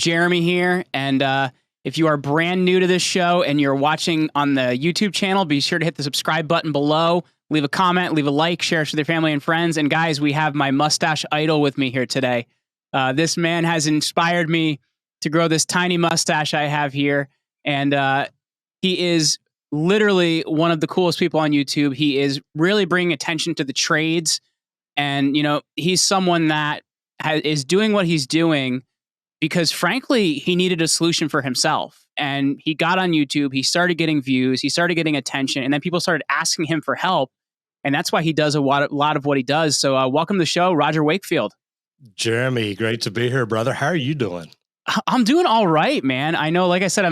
Jeremy here, and if you are brand new to this show and you're watching on the YouTube channel, be sure to hit the subscribe button below, leave a comment, leave a like, share it with your family and friends. And guys, we have my mustache idol with me here today. This man has inspired me to grow this tiny mustache I have here, and he is literally one of the coolest people on YouTube. He is really bringing attention to the trades, and he's someone that is doing what he's doing because, frankly, he needed a solution for himself. And he got on YouTube, he started getting views, he started getting attention, and then people started asking him for help. And that's why he does a lot of what he does. So welcome to the show, Roger Wakefield. Jeremy, great to be here, brother. How are you doing? I'm doing all right, man. I know, like I said,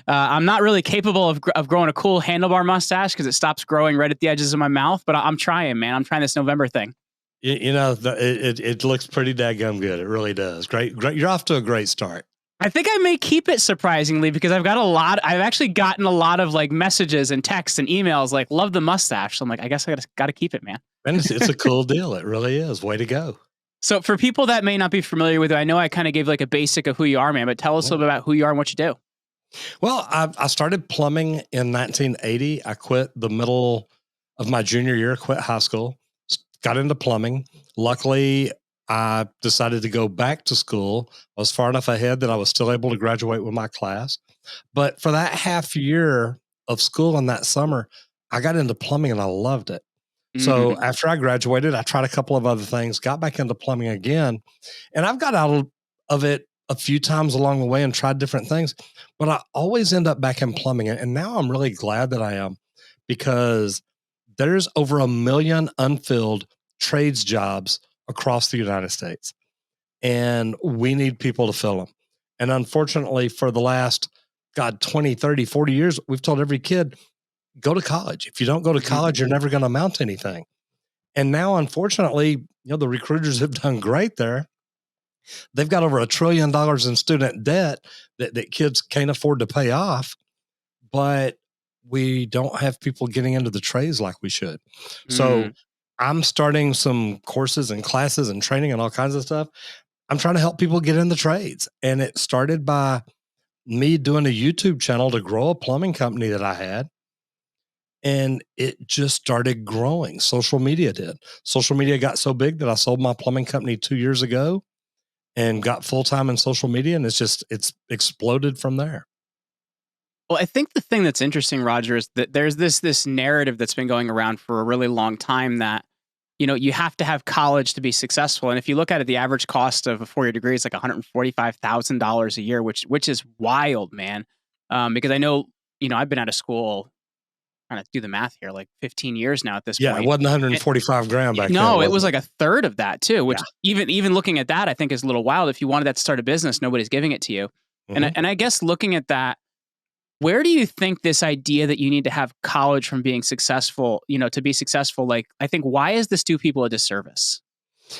I'm not really capable of growing a cool handlebar mustache because it stops growing right at the edges of my mouth, but I'm trying, man. I'm trying this November thing. It looks pretty daggum good. It really does. Great. You're off to a great start. I think I may keep it, surprisingly, because I've actually gotten a lot of like messages and texts and emails like, love the mustache. So I'm like, I guess I got to keep it, man. And it's a cool deal. It really is. Way to go. So for people that may not be familiar with it, I know I kind of gave like a basic of who you are, man, but tell us a little bit about who you are and what you do. Well, I started plumbing in 1980. I quit the middle of my junior year, quit high school, got into plumbing. Luckily, I decided to go back to school. I was far enough ahead that I was still able to graduate with my class. But for that half year of school in that summer, I got into plumbing and I loved it. So after I graduated, I tried a couple of other things, got back into plumbing again, and I've got out of it a few times along the way and tried different things, but I always end up back in plumbing. And now I'm really glad that I am, because there's over 1 million unfilled trades jobs across the United States, and we need people to fill them. And unfortunately, for the last, 20, 30, 40 years, we've told every kid, go to college. If you don't go to college, you're never going to amount to anything. And now, unfortunately, the recruiters have done great there. They've got over $1 trillion in student debt that kids can't afford to pay off, but we don't have people getting into the trades like we should. So I'm starting some courses and classes and training and all kinds of stuff. I'm trying to help people get in the trades. And it started by me doing a YouTube channel to grow a plumbing company that I had. And it just started growing. Social media did. Social media got so big that I sold my plumbing company 2 years ago and got full-time in social media. And it's exploded from there. Well, I think the thing that's interesting, Roger, is that there's this narrative that's been going around for a really long time that, you have to have college to be successful. And if you look at it, the average cost of a 4-year degree is like $145,000 a year, which is wild, man. Because I know, I've been out of school, trying to do the math here, like 15 years now at this point. Yeah, it wasn't 145 grand back then. No, it was like a third of that too, which even looking at that, I think is a little wild. If you wanted that to start a business, nobody's giving it to you. And I guess looking at that, where do you think this idea that you need to have college from being successful, to be successful, like, I think, why is this do people a disservice?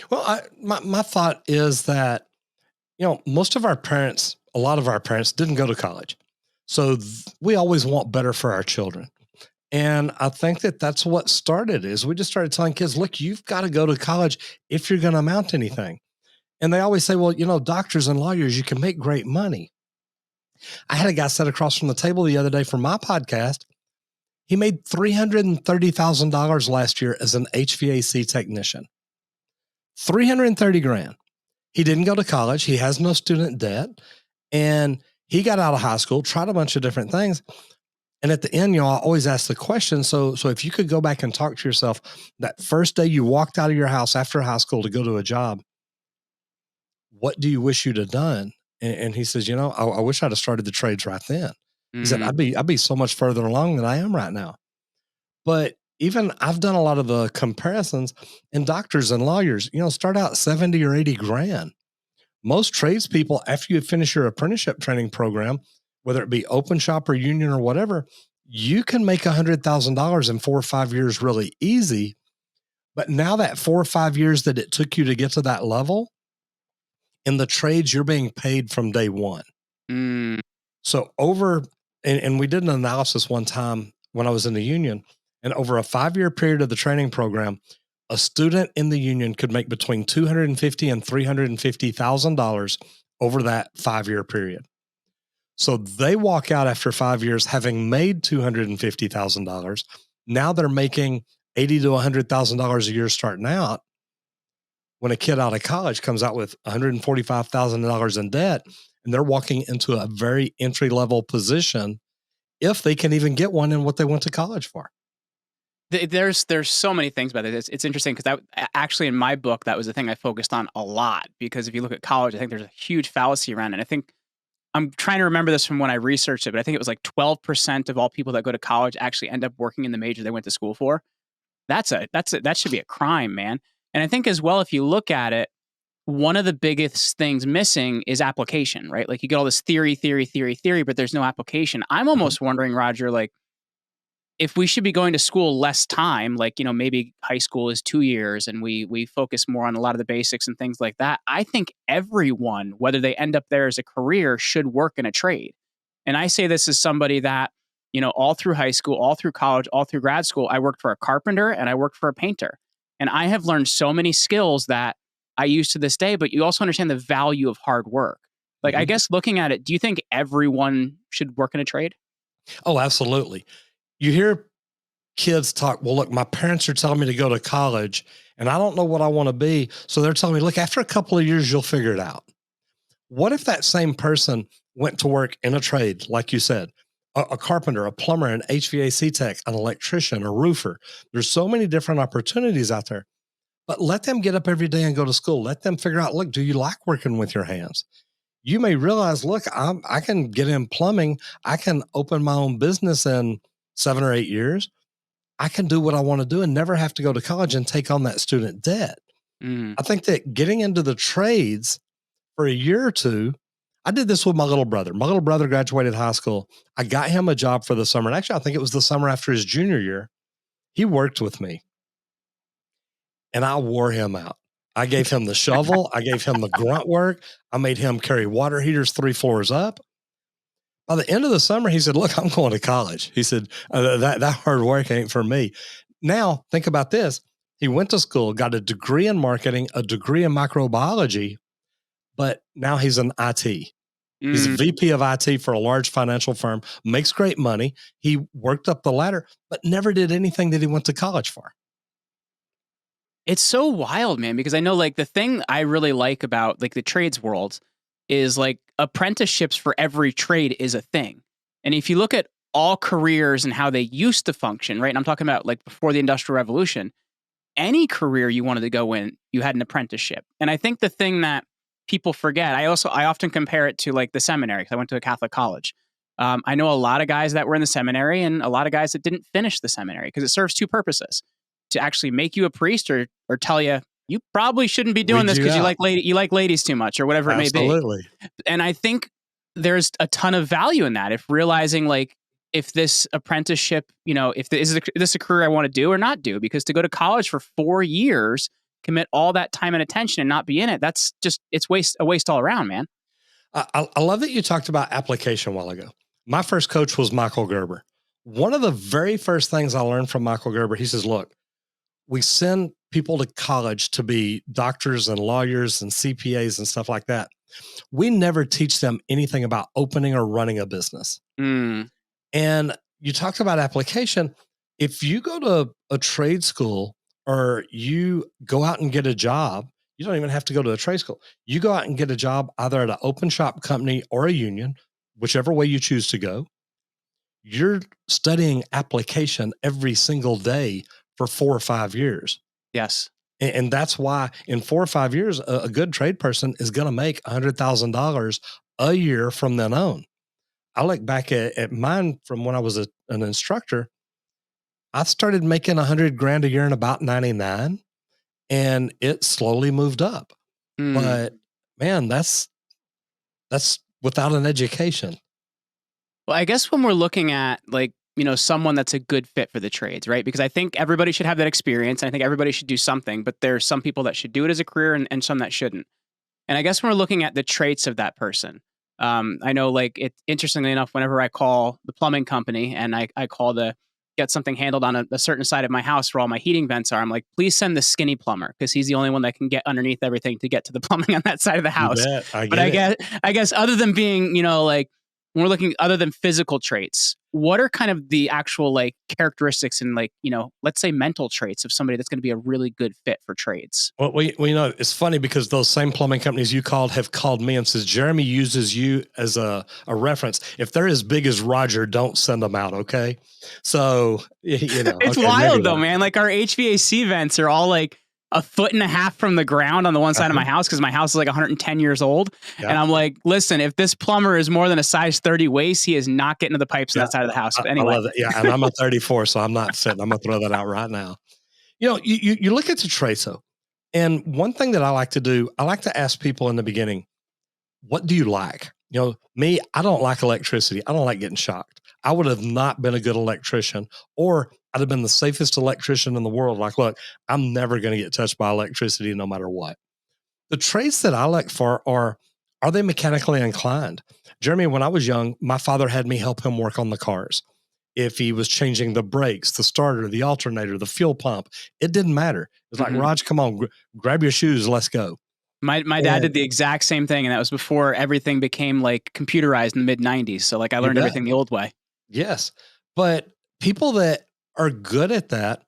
Well, my thought is that, most of our parents, a lot of our parents didn't go to college. So we always want better for our children. And I think that that's what started, is we just started telling kids, look, you've got to go to college if you're going to amount to anything. And they always say, well, doctors and lawyers, you can make great money. I had a guy sit across from the table the other day for my podcast. He made $330,000 last year as an HVAC technician. 330 grand. He didn't go to college. He has no student debt. And he got out of high school, tried a bunch of different things. And at the end, I always ask the question. So if you could go back and talk to yourself that first day you walked out of your house after high school to go to a job, what do you wish you'd have done? And he says, I wish I'd have started the trades right then. He said, I'd be so much further along than I am right now. But even I've done a lot of the comparisons, and doctors and lawyers, start out 70 or 80 grand. Most tradespeople, after you finish your apprenticeship training program, whether it be open shop or union or whatever, you can make $100,000 in 4 or 5 years really easy. But now that 4 or 5 years that it took you to get to that level, in the trades, you're being paid from day one. So and we did an analysis one time when I was in the union, and over a 5-year period of the training program, a student in the union could make between $250,000 and $350,000 over that 5-year period. So they walk out after 5 years having made $250,000. Now they're making $80,000 to $100,000 a year starting out. When a kid out of college comes out with $145,000 in debt, and they're walking into a very entry level position, if they can even get one in what they went to college for. There's so many things about it. It's interesting because actually in my book, that was the thing I focused on a lot, because if you look at college, I think there's a huge fallacy around it. I think I'm trying to remember this from when I researched it, but I think it was like 12% of all people that go to college actually end up working in the major they went to school for. That should be a crime, man. And I think as well, if you look at it, one of the biggest things missing is application, right? Like you get all this theory, but there's no application. I'm almost wondering, Roger, like if we should be going to school less time, like, maybe high school is 2 years and we focus more on a lot of the basics and things like that. I think everyone, whether they end up there as a career, should work in a trade. And I say this as somebody that, all through high school, all through college, all through grad school, I worked for a carpenter and I worked for a painter. And I have learned so many skills that I use to this day, but you also understand the value of hard work. Like, I guess looking at it, do you think everyone should work in a trade? Oh, absolutely. You hear kids talk, well, look, my parents are telling me to go to college and I don't know what I want to be. So they're telling me, look, after a couple of years, you'll figure it out. What if that same person went to work in a trade, like you said, a carpenter, a plumber, an HVAC tech, an electrician, a roofer? There's so many different opportunities out there, but let them get up every day and go to school. Let them figure out, look, do you like working with your hands? You may realize, look, I can get in plumbing. I can open my own business in 7 or 8 years. I can do what I want to do and never have to go to college and take on that student debt. I think that getting into the trades for a year or two, I did this with my little brother. My little brother graduated high school. I got him a job for the summer. And actually, I think it was the summer after his junior year. He worked with me and I wore him out. I gave him the shovel. I gave him the grunt work. I made him carry water heaters 3 floors up. By the end of the summer, he said, look, I'm going to college. He said, that hard work ain't for me. Now, think about this. He went to school, got a degree in marketing, a degree in microbiology, but now he's an IT. He's a VP of IT for a large financial firm, makes great money. He worked up the ladder, but never did anything that he went to college for. It's so wild, man, because I know like the thing I really like about like the trades world is like apprenticeships for every trade is a thing. And if you look at all careers and how they used to function, right? And I'm talking about like before the Industrial Revolution, any career you wanted to go in, you had an apprenticeship. And I think the thing that people forget, I often compare it to like the seminary, because I went to a Catholic college. I know a lot of guys that were in the seminary and a lot of guys that didn't finish the seminary, because it serves 2 purposes: to actually make you a priest or tell you, you probably shouldn't be doing this because you like ladies too much or whatever it may be. Absolutely. And I think there's a ton of value in that. If realizing like, if this apprenticeship, if this is a career I want to do or not do, because to go to college for 4 years, commit all that time and attention and not be in it, that's just, it's a waste all around, man. I love that you talked about application a while ago. My first coach was Michael Gerber. One of the very first things I learned from Michael Gerber, he says, look, we send people to college to be doctors and lawyers and CPAs and stuff like that. We never teach them anything about opening or running a business. And you talked about application. If you go to a trade school or you go out and get a job, you don't even have to go to a trade school. You go out and get a job either at an open shop company or a union, whichever way you choose to go. You're studying application every single day for 4 or 5 years. Yes. And that's why in 4 or 5 years, a good trade person is going to make $100,000 a year from then on. I look back at mine from when I was an instructor. I started making $100,000 a year in about 99, and it slowly moved up. But man, that's without an education. Well, I guess when we're looking at like, someone that's a good fit for the trades, right? Because I think everybody should have that experience. And I think everybody should do something, but there's some people that should do it as a career and some that shouldn't. And I guess when we're looking at the traits of that person, I know like interestingly enough, whenever I call the plumbing company and I call the get something handled on a certain side of my house where all my heating vents are, I'm like, please send the skinny plumber because he's the only one that can get underneath everything to get to the plumbing on that side of the You house. bet. I But get it. I guess other than being, like when we're looking other than physical traits, what are kind of the actual like characteristics and like, let's say mental traits of somebody that's going to be a really good fit for trades? Well, we know it's funny because those same plumbing companies you called have called me and says Jeremy uses you as a reference. If they're as big as Roger, don't send them out. Okay. So, It's okay, maybe wild though, not. man. Like our HVAC vents are all like 1.5 feet from the ground on the one side of my house because my house is like 110 years old. Yeah. And I'm like, listen, if this plumber is more than a size 30 waist, he is not getting to the pipes on Yeah. that side of the house. But I anyway, love it. Yeah. And I'm a 34, so I'm not fitting. I'm going to throw that out right now. You look at the traits though. And one thing that I like to do, I like to ask people in the beginning, what do you like? Me, I don't like electricity. I don't like getting shocked. I would have not been a good electrician, or I'd have been the safest electrician in the world. Like, look, I'm never going to get touched by electricity no matter what. The traits that I look for are they mechanically inclined? Jeremy, when I was young, my father had me help him work on the cars. If he was changing the brakes, the starter, the alternator, the fuel pump, it didn't matter. It was like, Raj, come on, grab your shoes, let's go. My dad did the exact same thing, and that was before everything became like computerized in the mid 90s. So like I learned everything the old way. Yes. But people that are good at that,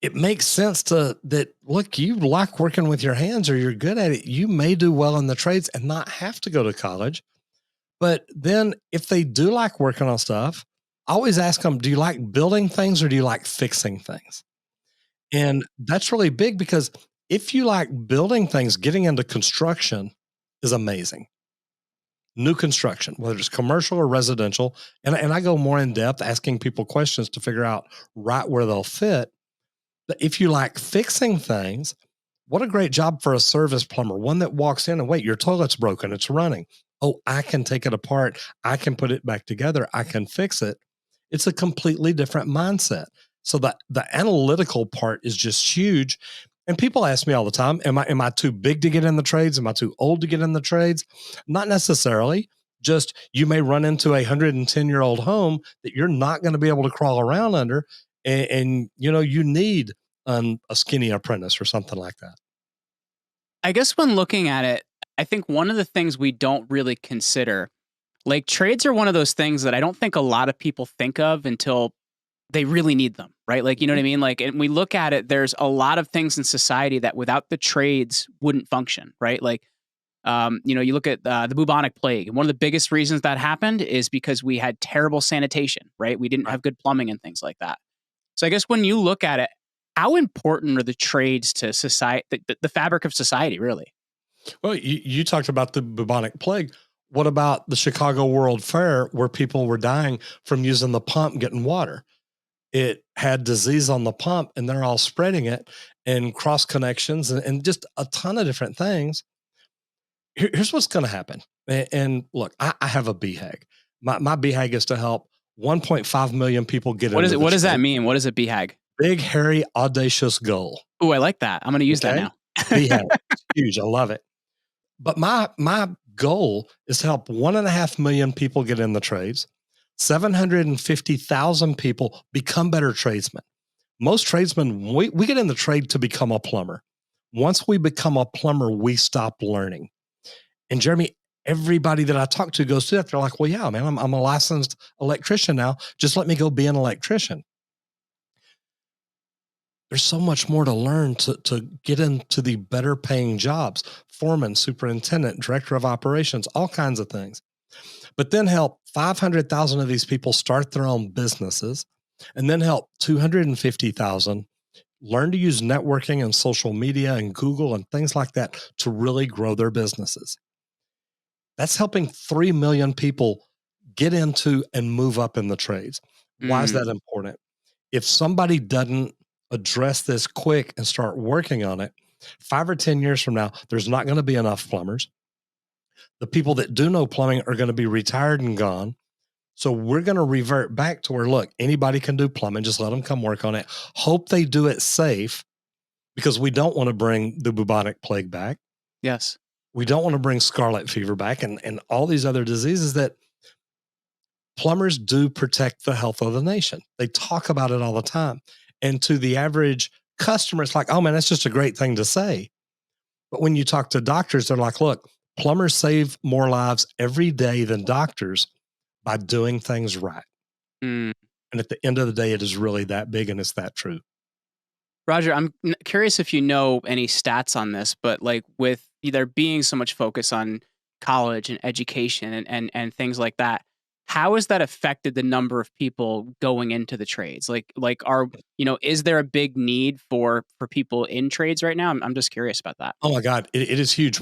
it makes sense that, look, you like working with your hands or you're good at it. You may do well in the trades and not have to go to college. But then if they do like working on stuff, I always ask them, do you like building things or do you like fixing things? And that's really big because if you like building things, getting into construction is amazing. New construction, whether it's commercial or residential. And I go more in depth asking people questions to figure out right where they'll fit. But if you like fixing things, what a great job for a service plumber, one that walks in and wait, your toilet's broken, it's running. Oh, I can take it apart. I can put it back together. I can fix it. It's a completely different mindset. So the analytical part is just huge. And people ask me all the time, am I too big to get in the trades? Am I too old to get in the trades? Not necessarily. Just you may run into a 110-year-old home that you're not going to be able to crawl around under. And you need a skinny apprentice or something like that. I guess when looking at it, I think one of the things we don't really consider, like trades are one of those things that I don't think a lot of people think of until they really need them, right? Like, you know what I mean? Like, and we look at it, there's a lot of things in society that without the trades wouldn't function, right? Like, you look at the bubonic plague. And one of the biggest reasons that happened is because we had terrible sanitation, right? We didn't have good plumbing and things like that. So I guess when you look at it, how important are the trades to society, the fabric of society, really? Well, you talked about the bubonic plague. What about the Chicago World Fair where people were dying from using the pump getting water? It had disease on the pump and they're all spreading it and cross connections and just a ton of different things. Here's what's going to happen. And look, I have a BHAG. My BHAG is to help 1.5 million people get into What does that trade. mean? What is a BHAG? Big, hairy, audacious goal. Oh, I like that. I'm going to use that now. BHAG. It's huge. I love it. But my goal is to help 1.5 million people get in the trades, 750,000 people become better tradesmen. Most tradesmen, we get in the trade to become a plumber. Once we become a plumber, we stop learning. And Jeremy, everybody that I talk to goes through that. They're like, well, yeah, man, I'm a licensed electrician now. Just let me go be an electrician. There's so much more to learn to get into the better paying jobs, foreman, superintendent, director of operations, all kinds of things. But then help 500,000 of these people start their own businesses, and then help 250,000 learn to use networking and social media and Google and things like that to really grow their businesses. That's helping 3 million people get into and move up in the trades. Why is that important? If somebody doesn't address this quick and start working on it, 5 or 10 years from now, there's not going to be enough plumbers. The people that do know plumbing are going to be retired and gone. So we're going to revert back to where, look, anybody can do plumbing. Just let them come work on it. Hope they do it safe because we don't want to bring the bubonic plague back. Yes. We don't want to bring scarlet fever back and all these other diseases that plumbers do protect the health of the nation. They talk about it all the time. And to the average customer, it's like, oh man, that's just a great thing to say. But when you talk to doctors, they're like, look, plumbers save more lives every day than doctors by doing things right. Mm. And at the end of the day, it is really that big and it's that true. Roger, I'm curious if you know any stats on this, but like with there being so much focus on college and education and things like that, how has that affected the number of people going into the trades? Is there a big need for people in trades right now? I'm just curious about that. Oh my God, it is huge.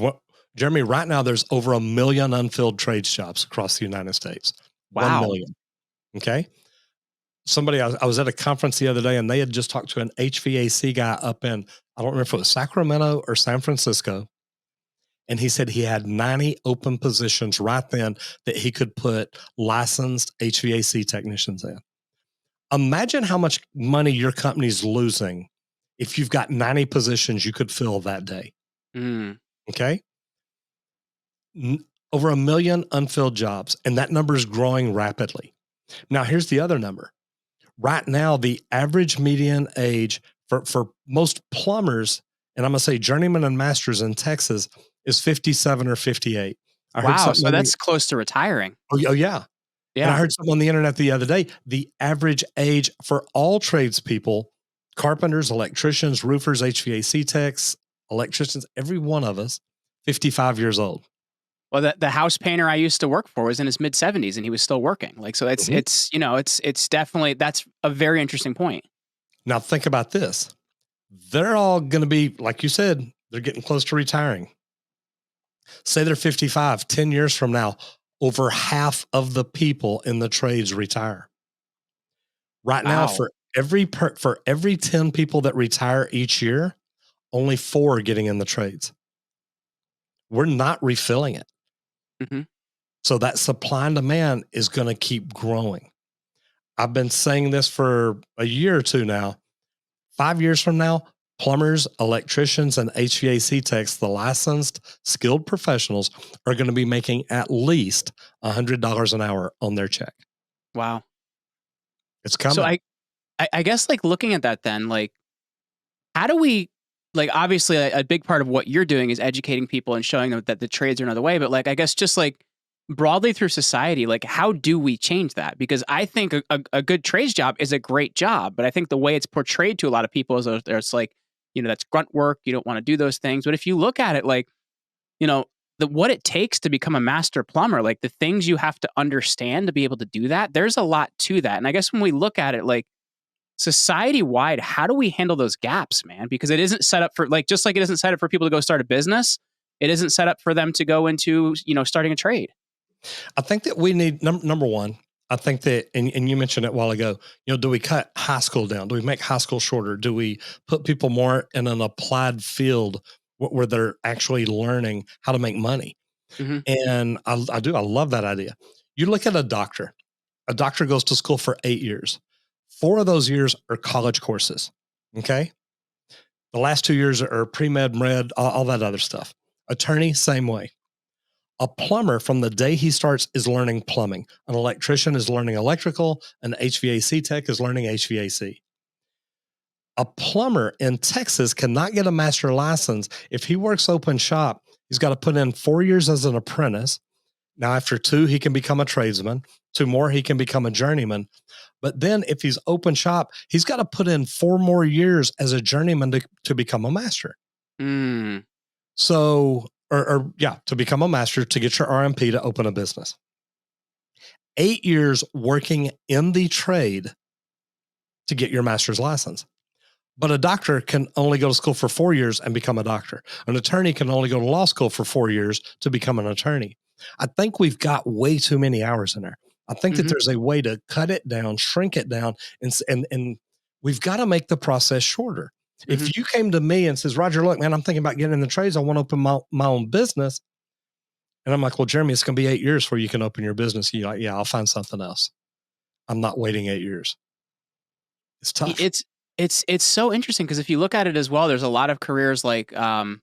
Jeremy, right now there's over 1 million unfilled trades jobs across the United States. 1 Wow. million. Okay. I was at a conference the other day and they had just talked to an HVAC guy up in, I don't remember if it was Sacramento or San Francisco. And he said he had 90 open positions right then that he could put licensed HVAC technicians in. Imagine how much money your company's losing if you've got 90 positions you could fill that day. Mm. Okay. Over 1 million unfilled jobs, and that number is growing rapidly. Now, here's the other number. Right now, the average median age for most plumbers, and I'm going to say journeyman and masters in Texas, is 57 or 58. I heard Wow. something. So that's close to retiring. Oh, yeah. And I Yeah. heard something on the internet the other day. The average age for all tradespeople, carpenters, electricians, roofers, HVAC techs, electricians, every one of us, 55 years old. Well, the house painter I used to work for was in his mid 70s and he was still working. Like, so it's definitely, that's a very interesting point. Now think about this. They're all going to be, like you said, they're getting close to retiring. Say they're 55, 10 years from now, over half of the people in the trades retire. Right now, Wow. for every 10 people that retire each year, only 4 are getting in the trades. We're not refilling it. Mm-hmm. So that supply and demand is going to keep growing. I've been saying this for a year or two now. 5 years from now, plumbers, electricians, and HVAC techs, the licensed, skilled professionals, are going to be making at least $100 an hour on their check. Wow. It's coming. So I guess like looking at that then, like, how do we, like, obviously a big part of what you're doing is educating people and showing them that the trades are another way. But like, I guess just like broadly through society, like how do we change that? Because I think a good trades job is a great job, but I think the way it's portrayed to a lot of people is there's like, that's grunt work. You don't want to do those things. But if you look at it, like, what it takes to become a master plumber, like the things you have to understand to be able to do that, there's a lot to that. And I guess when we look at it, like society wide, how do we handle those gaps, man? Because it isn't set up for like, just like it isn't set up for people to go start a business. It isn't set up for them to go into, starting a trade. I think that we need number one. I think that, and you mentioned it a while ago, do we cut high school down? Do we make high school shorter? Do we put people more in an applied field where they're actually learning how to make money? Mm-hmm. And I love that idea. You look at a doctor goes to school for 8 years. 4 of those years are college courses. Okay. The last 2 years are pre-med, med, all that other stuff. Attorney, same way. A plumber from the day he starts is learning plumbing. An electrician is learning electrical. An HVAC tech is learning HVAC. A plumber in Texas cannot get a master license. If he works open shop, he's got to put in 4 years as an apprentice. Now, after 2, he can become a tradesman. 2 more, he can become a journeyman. But then if he's open shop, he's got to put in 4 more years as a journeyman to become a master. Mm. So, to become a master, to get your RMP to open a business. 8 years working in the trade to get your master's license. But a doctor can only go to school for 4 years and become a doctor. An attorney can only go to law school for 4 years to become an attorney. I think we've got way too many hours in there. I think that there's a way to cut it down, shrink it down, and we've got to make the process shorter. If you came to me and says, Roger, look, man, I'm thinking about getting in the trades. I want to open my own business. And I'm like, well, Jeremy, it's going to be 8 years before you can open your business. And you're like, yeah, I'll find something else. I'm not waiting 8 years. It's tough. It's so interesting because if you look at it as well, there's a lot of careers like, when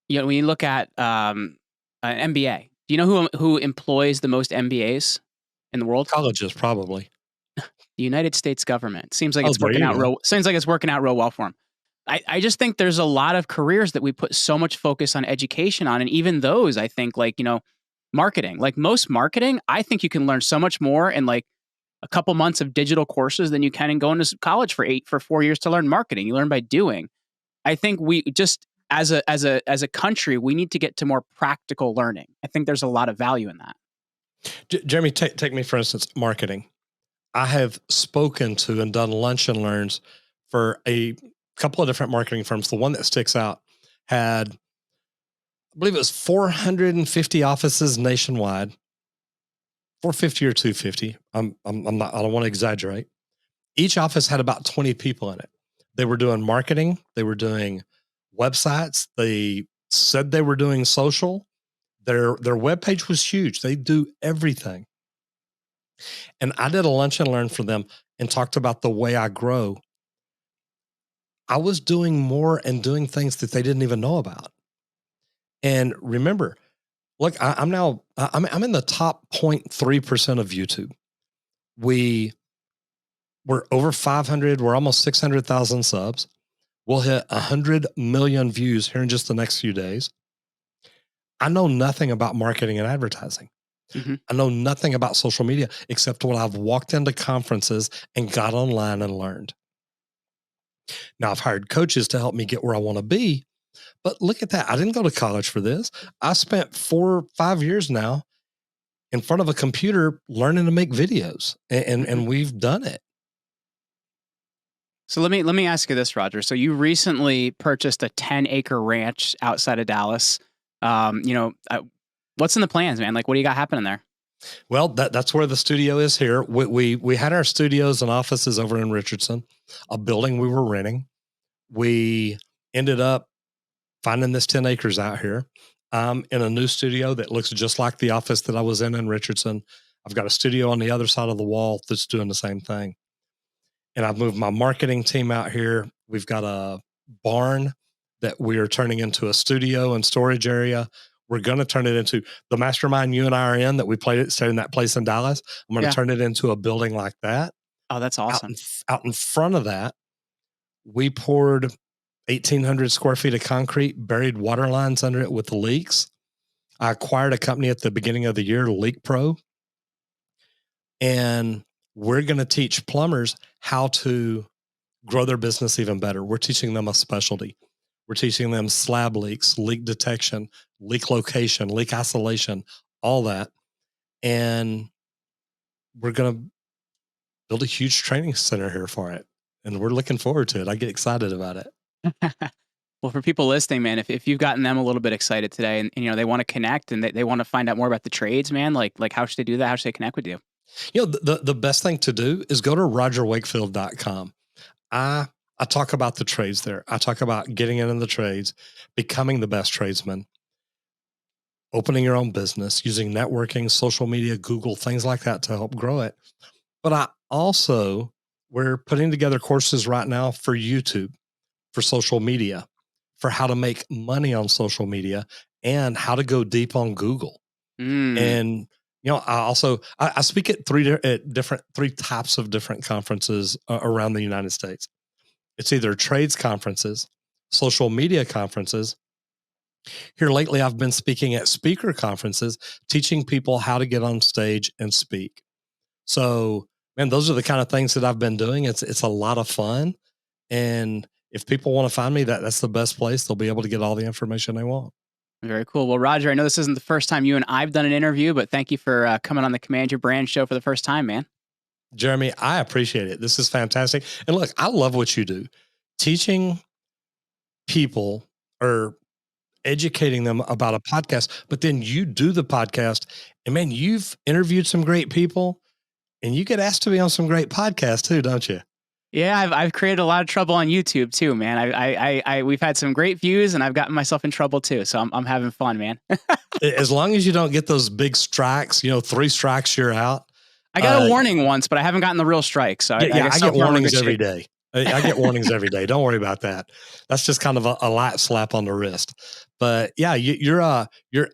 you look at an MBA, do you know who employs the most MBAs? in the world? Colleges, probably. The United States government. Seems like Oh, it's there working you out go. real well for them. I just think there's a lot of careers that we put so much focus on education on. And even those, I think, like, marketing, like most marketing, I think you can learn so much more in like a couple months of digital courses than you can in going to college for 4 years to learn marketing. You learn by doing. I think we just as a country, we need to get to more practical learning. I think there's a lot of value in that. Jeremy, take me, for instance, marketing. I have spoken to and done lunch and learns for a couple of different marketing firms. The one that sticks out had, I believe it was 450 offices nationwide, 450 or 250. I'm not, I don't want to exaggerate. Each office had about 20 people in it. They were doing marketing. They were doing websites. They said they were doing social. Their webpage was huge. They do everything. And I did a lunch and learn for them and talked about the way I grow. I was doing more and doing things that they didn't even know about. And remember, look, I'm in the top 0.3% of YouTube. We're over 500. We're almost 600,000 subs. We'll hit 100 million views here in just the next few days. I know nothing about marketing and advertising. Mm-hmm. I know nothing about social media except when I've walked into conferences and got online and learned. Now, I've hired coaches to help me get where I want to be, but look at that. I didn't go to college for this. I spent 4 or 5 years now in front of a computer learning to make videos, and we've done it. So let me ask you this, Roger. So you recently purchased a 10-acre ranch outside of Dallas. What's in the plans, man? Like, what do you got happening there? Well, that's where the studio is here. We had our studios and offices over in Richardson, a building we were renting. We ended up finding this 10 acres out here. In a new studio that looks just like the office that I was in Richardson. I've got a studio on the other side of the wall that's doing the same thing. And I've moved my marketing team out here. We've got a barn that we are turning into a studio and storage area. We're going to turn it into the mastermind you and I are in that we stayed in that place in Dallas. I'm going to turn it into a building like that. Oh, that's awesome. Out in front of that, we poured 1,800 square feet of concrete, buried water lines under it with leaks. I acquired a company at the beginning of the year, Leak Pro. And we're going to teach plumbers how to grow their business even better. We're teaching them a specialty. We're teaching them slab leaks, leak detection, leak location, leak isolation, all that. And we're going to build a huge training center here for it. And we're looking forward to it. I get excited about it. Well, for people listening, man, if you've gotten them a little bit excited today and they want to connect and they want to find out more about the trades, man, like how should they do that? How should they connect with you? The best thing to do is go to rogerwakefield.com. I talk about the trades there. I talk about getting into the trades, becoming the best tradesman, opening your own business, using networking, social media, Google, things like that to help grow it. But we're putting together courses right now for YouTube, for social media, for how to make money on social media and how to go deep on Google. And I speak at three types of different conferences around the United States. It's either trades conferences, social media conferences. Here lately, I've been speaking at speaker conferences, teaching people how to get on stage and speak. So, man, those are the kind of things that I've been doing. It's a lot of fun. And if people want to find me, that's the best place. They'll be able to get all the information they want. Very cool. Well, Roger, I know this isn't the first time you and I've done an interview, but thank you for coming on the Command Your Brand show for the first time, man. Jeremy, I appreciate it. This is fantastic. And look, I love what you do. Teaching people or educating them about a podcast, but then you do the podcast and man, you've interviewed some great people and you get asked to be on some great podcasts too, don't you? Yeah, I've created a lot of trouble on YouTube too, man. We've had some great views, and I've gotten myself in trouble too. So I'm having fun, man. As long as you don't get those big strikes, 3 strikes, you're out. I got a warning once, but I haven't gotten the real strike. So I get warnings every day. I get warnings every day. Don't worry about that. That's just kind of a light slap on the wrist. But yeah, you're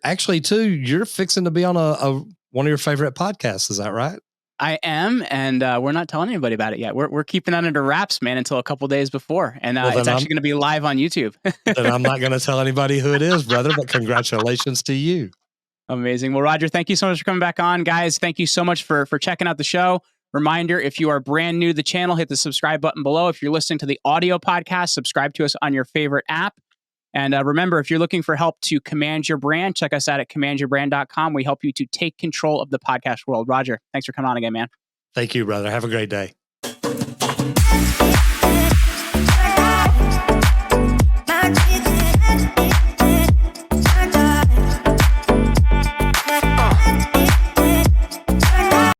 actually too. You're fixing to be on one of your favorite podcasts. Is that right? I am, and we're not telling anybody about it yet. We're keeping that under wraps, man, until a couple days before, and it's actually going to be live on YouTube. Then I'm not going to tell anybody who it is, brother. But congratulations to you. Amazing. Well, Roger, thank you so much for coming back on, guys. Thank you so much for checking out the show. Reminder: if you are brand new to the channel, hit the subscribe button below. If you're listening to the audio podcast, subscribe to us on your favorite app. And remember, if you're looking for help to command your brand, check us out at commandyourbrand.com. We help you to take control of the podcast world. Roger, thanks for coming on again, man. Thank you, brother. Have a great day.